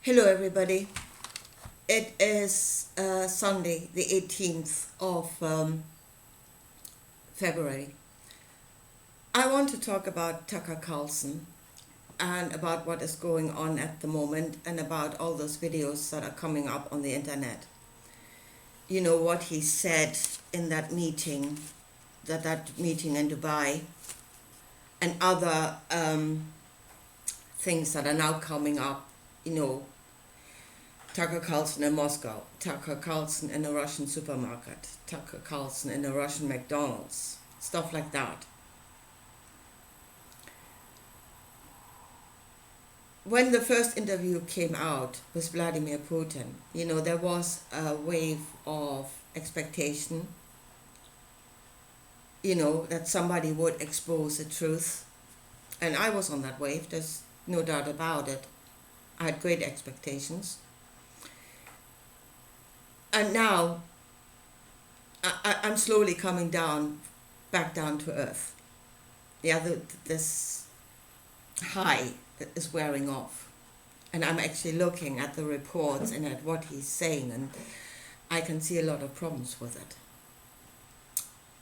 Hello, everybody. It is Sunday, the 18th of February. I want to talk about Tucker Carlson and about what is going on at the moment and about all those videos that are coming up on the internet. You know what he said in that meeting, that meeting in Dubai, and other things that are now coming up, Tucker Carlson in Moscow, Tucker Carlson in a Russian supermarket, Tucker Carlson in a Russian McDonald's, stuff like that. When the first interview came out with Vladimir Putin, there was a wave of expectation, that somebody would expose the truth. And I was on that wave, there's no doubt about it. I had great expectations. And now I'm slowly coming back down to earth. This high is wearing off. And I'm actually looking at the reports and at what he's saying, and I can see a lot of problems with it.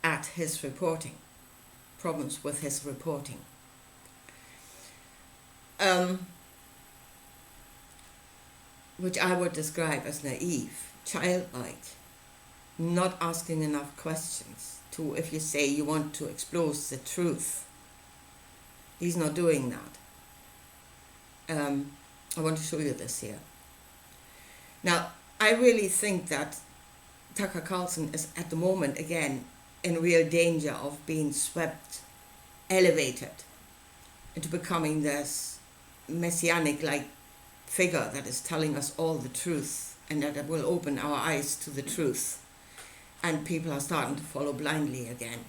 At his reporting. Problems with his reporting. Which I would describe as naive. Childlike, not asking enough questions to, if you say you want to expose the truth. He's not doing that. I want to show you this here. Now, I really think that Tucker Carlson is at the moment, again, in real danger of being elevated into becoming this messianic-like figure that is telling us all the truth, and that it will open our eyes to the truth. And people are starting to follow blindly again.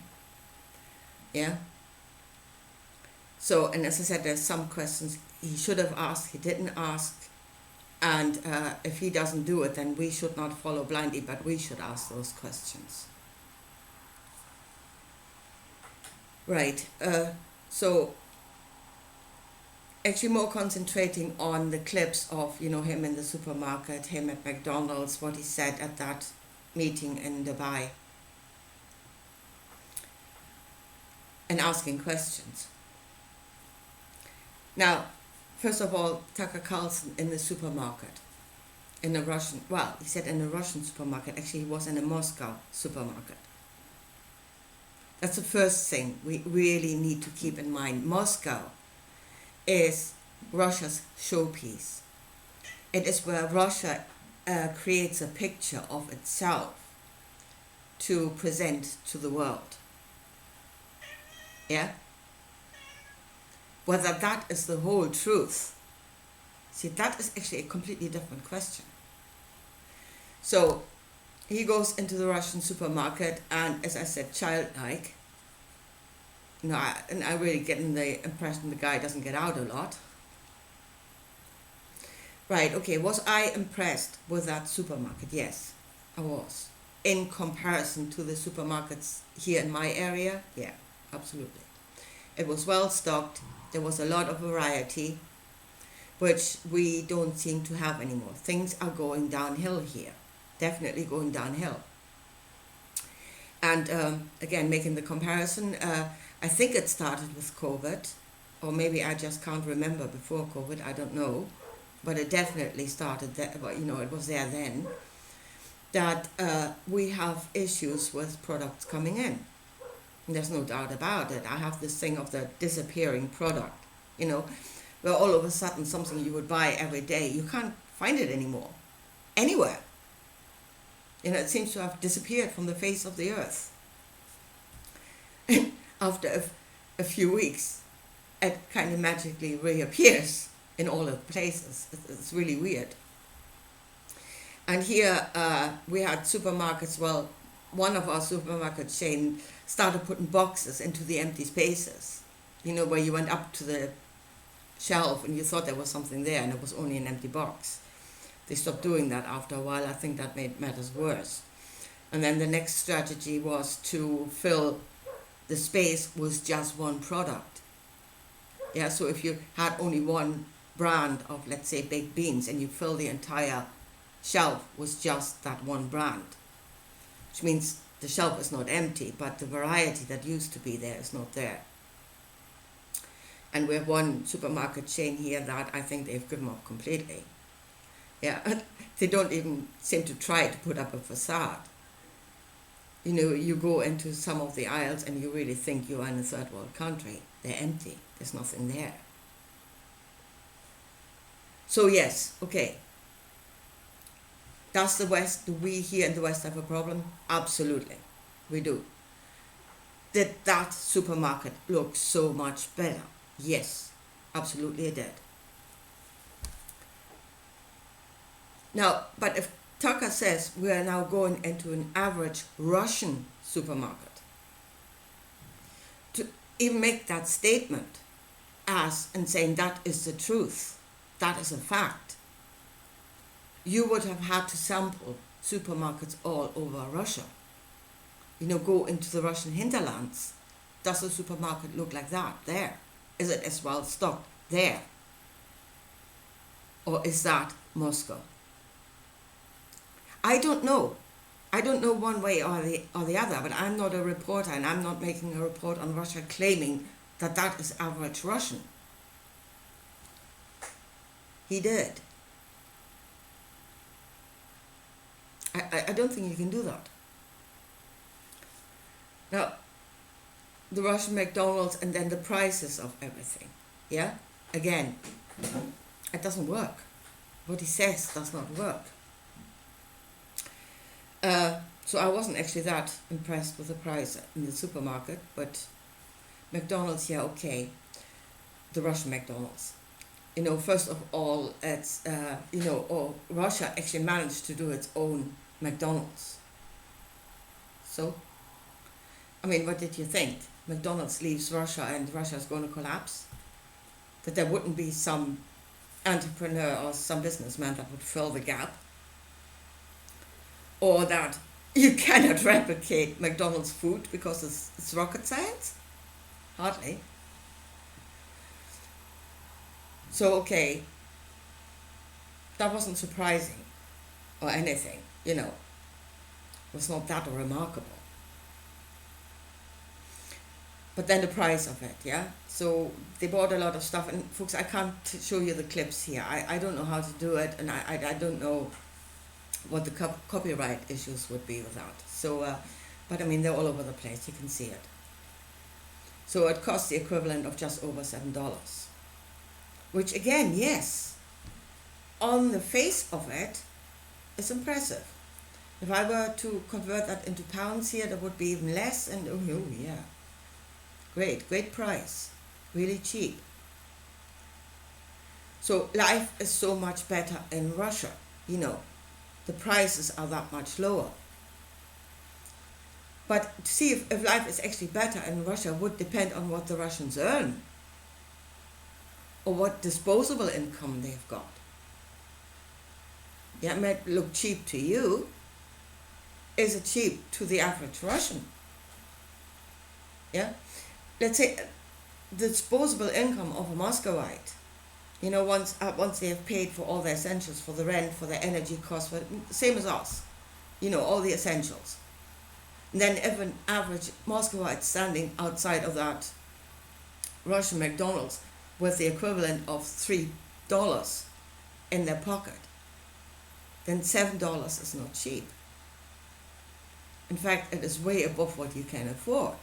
Yeah? So, and as I said, there's some questions he should have asked, he didn't ask. And if he doesn't do it, then we should not follow blindly, but we should ask those questions. Right. So, actually more concentrating on the clips of, him in the supermarket, him at McDonald's, what he said at that meeting in Dubai. And asking questions. Now, first of all, Tucker Carlson in the supermarket. In a Russian, he said in a Russian supermarket. Actually, he was in a Moscow supermarket. That's the first thing we really need to keep in mind. Moscow is Russia's showpiece. It is where Russia creates a picture of itself to present to the world. Yeah? Whether that is the whole truth, see, that is actually a completely different question. So, he goes into the Russian supermarket and, as I said, childlike. I really get the impression the guy doesn't get out a lot. Right, okay, was I impressed with that supermarket? Yes, I was. In comparison to the supermarkets here in my area, yeah, absolutely. It was well stocked, there was a lot of variety, which we don't seem to have anymore. Things are going downhill here, definitely going downhill. And again, making the comparison, I think it started with COVID, or maybe I just can't remember before COVID, I don't know. But it definitely started there, it was there then, that we have issues with products coming in. And there's no doubt about it. I have this thing of the disappearing product, where all of a sudden something you would buy every day, you can't find it anymore, anywhere. It seems to have disappeared from the face of the earth. After a few weeks, it kind of magically reappears in all of the places. It's really weird. And here we had supermarkets. Well, one of our supermarket chain started putting boxes into the empty spaces, where you went up to the shelf and you thought there was something there and it was only an empty box. They stopped doing that after a while. I think that made matters worse. And then the next strategy was to fill the space with just one product. Yeah, so if you had only one brand of, let's say, baked beans, and you fill the entire shelf with just that one brand, which means the shelf is not empty, but the variety that used to be there is not there. And we have one supermarket chain here that I think they've given up completely. Yeah, they don't even seem to try to put up a facade. You know, you go into some of the aisles and you really think you are in a third world country. They're empty. There's nothing there. So yes, okay. Do we here in the West have a problem? Absolutely, we do. Did that supermarket look so much better? Yes, absolutely it did. Now, but if Tucker says we are now going into an average Russian supermarket, to even make that statement and saying that is the truth, that is a fact, you would have had to sample supermarkets all over Russia. You know, go into the Russian hinterlands. Does a supermarket look like that there? Is it as well stocked there? Or is that Moscow? I don't know. I don't know one way or the other, but I'm not a reporter, and I'm not making a report on Russia claiming that that is average Russian. He did. I don't think you can do that. Now, the Russian McDonald's and then the prices of everything. Yeah? Again, it doesn't work. What he says does not work. So I wasn't actually that impressed with the price in the supermarket, but McDonald's, yeah, okay. The Russian McDonald's. You know, first of all, it's, Russia actually managed to do its own McDonald's. So, I mean, what did you think? McDonald's leaves Russia and Russia's going to collapse? That there wouldn't be some entrepreneur or some businessman that would fill the gap? Or that you cannot replicate McDonald's food because it's rocket science? Hardly. So, okay, that wasn't surprising or anything, you know. It was not that remarkable. But then the price of it, yeah? So they bought a lot of stuff, and folks, I can't show you the clips here. I don't know how to do it, and I don't know what the copyright issues would be with that. So, but I mean, they're all over the place. You can see it. So it costs the equivalent of just over $7. Which again, yes, on the face of it, is impressive. If I were to convert that into pounds here, that would be even less, and oh yeah, great price, really cheap. So life is so much better in Russia, you know, the prices are that much lower. But to see if life is actually better in Russia would depend on what the Russians earn, or what disposable income they've got. Yeah, it might look cheap to you. Is it cheap to the average Russian? Yeah? Let's say the disposable income of a Muscovite, you know, once they have paid for all their essentials, for the rent, for their energy costs, same as us, you know, all the essentials. And then if an average Muscovite standing outside of that Russian McDonald's with the equivalent of $3 in their pocket, then $7 is not cheap. In fact, it is way above what you can afford.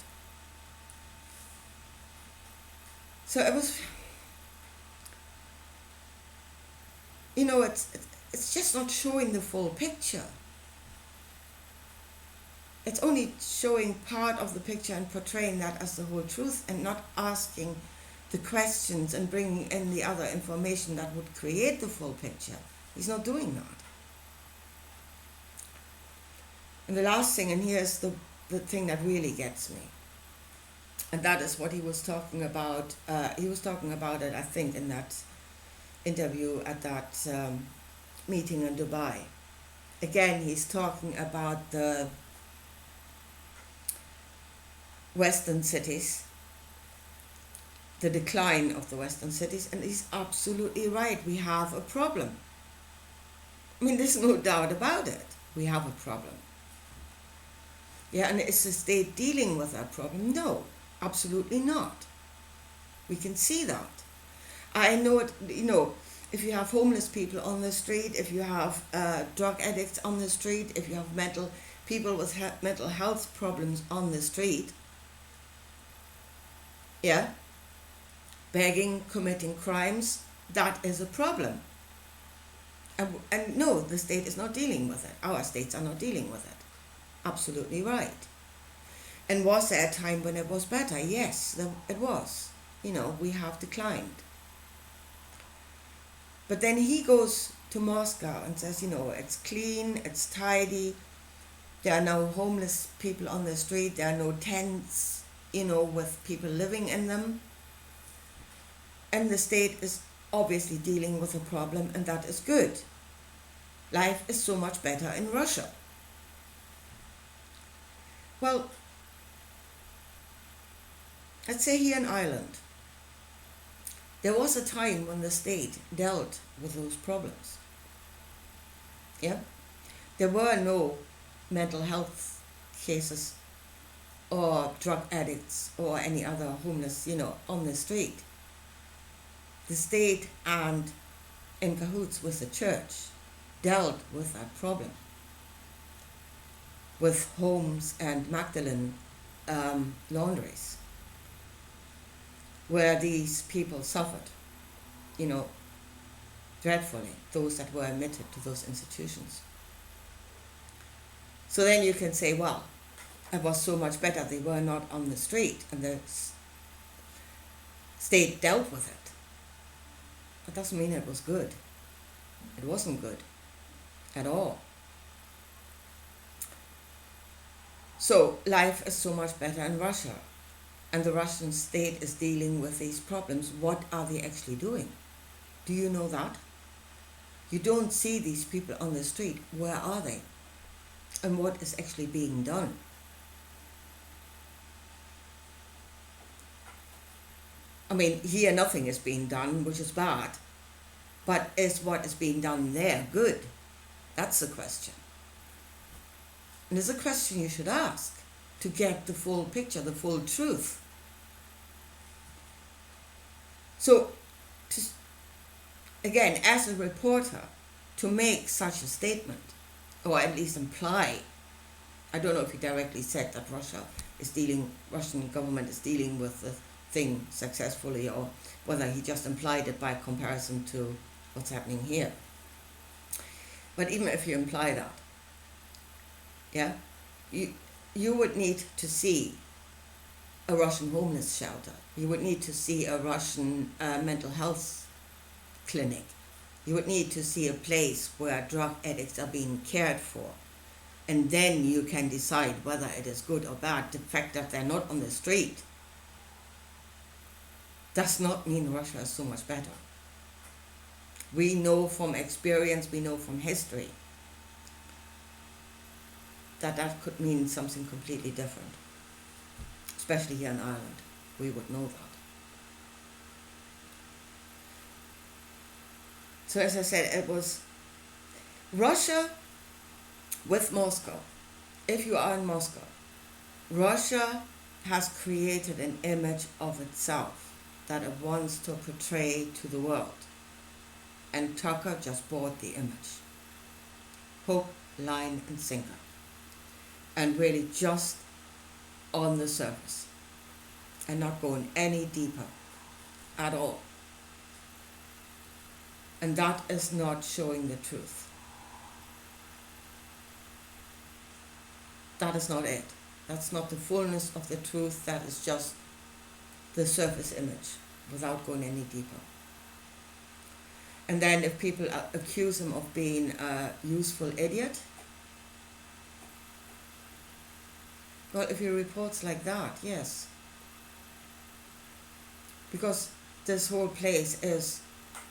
So it was, you know, it's just not showing the full picture. It's only showing part of the picture and portraying that as the whole truth, and not asking the questions and bringing in the other information that would create the full picture. He's not doing that. And the last thing, and here's the thing that really gets me, and that is what he was talking about. He was talking about it, I think, in that interview at that meeting in Dubai. Again, he's talking about the Western cities the decline of the Western cities, and he's absolutely right. We have a problem. I mean, there's no doubt about it. We have a problem. Yeah, and is the state dealing with that problem? No, absolutely not. We can see that. I know it, if you have homeless people on the street, if you have drug addicts on the street, if you have people with mental health problems on the street, yeah, begging, committing crimes, that is a problem. And no, the state is not dealing with it. Our states are not dealing with it. Absolutely right. And was there a time when it was better? Yes, it was. We have declined. But then he goes to Moscow and says, it's clean, it's tidy, there are no homeless people on the street, there are no tents, with people living in them. And the state is obviously dealing with a problem, and that is good. Life is so much better in Russia. Well, let's say here in Ireland, there was a time when the state dealt with those problems. Yeah? There were no mental health cases or drug addicts or any other homeless, on the street. The state, and in cahoots with the church, dealt with that problem. With homes and Magdalene laundries, where these people suffered, dreadfully, those that were admitted to those institutions. So then you can say, well, it was so much better, they were not on the street, and the state dealt with it. That doesn't mean it was good. It wasn't good at all. So life is so much better in Russia, and the Russian state is dealing with these problems. What are they actually doing? Do you know that? You don't see these people on the street. Where are they? And what is actually being done? I mean, here nothing is being done, which is bad. But is what is being done there good? That's the question. And it's a question you should ask to get the full picture, the full truth. So, again, as a reporter, to make such a statement, or at least imply, I don't know if he directly said that Russian government is dealing with the thing successfully, or whether he just implied it by comparison to what's happening here. But even if you imply that, yeah, you would need to see a Russian homeless shelter. You would need to see a Russian mental health clinic. You would need to see a place where drug addicts are being cared for. And then you can decide whether it is good or bad. The fact that they're not on the street does not mean Russia is so much better. We know from experience, we know from history, that could mean something completely different. Especially here in Ireland, we would know that. So as I said, it was Russia with Moscow. If you are in Moscow, Russia has created an image of itself that it wants to portray to the world. And Tucker just bought the image. Hook, line, and sinker. And really just on the surface. And not going any deeper at all. And that is not showing the truth. That is not it. That's not the fullness of the truth. That is just the surface image without going any deeper. And then if people accuse him of being a useful idiot, well, if he reports like that, yes. Because this whole place is,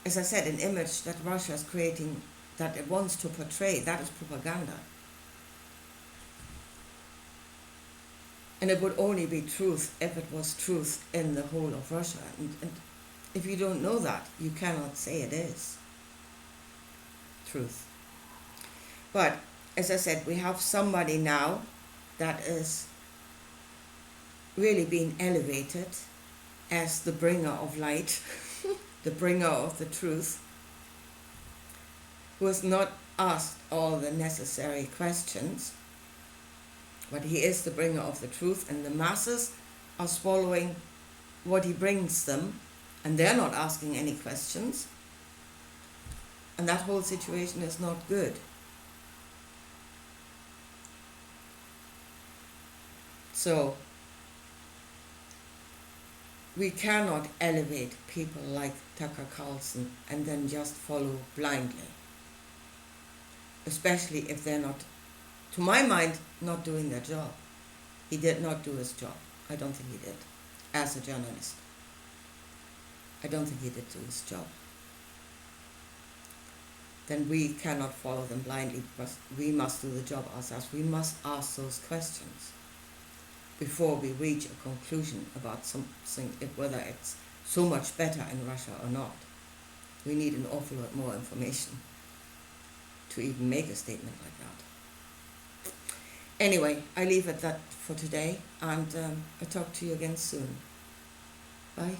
as I said, an image that Russia is creating, that it wants to portray. That is propaganda. And it would only be truth if it was truth in the whole of Russia. And if you don't know that, you cannot say it is truth. But as I said, we have somebody now that is really being elevated as the bringer of light, the bringer of the truth, who has not asked all the necessary questions, but he is the bringer of the truth, and the masses are swallowing what he brings them, and they're not asking any questions, and that whole situation is not good. So we cannot elevate people like Tucker Carlson and then just follow blindly, especially if they're not, to my mind, not doing their job. He did not do his job. I don't think he did. As a journalist, I don't think he did do his job. Then we cannot follow them blindly, because we must do the job ourselves. We must ask those questions before we reach a conclusion about something, whether it's so much better in Russia or not. We need an awful lot more information to even make a statement like that. Anyway, I leave it that for today, and I'll talk to you again soon. Bye.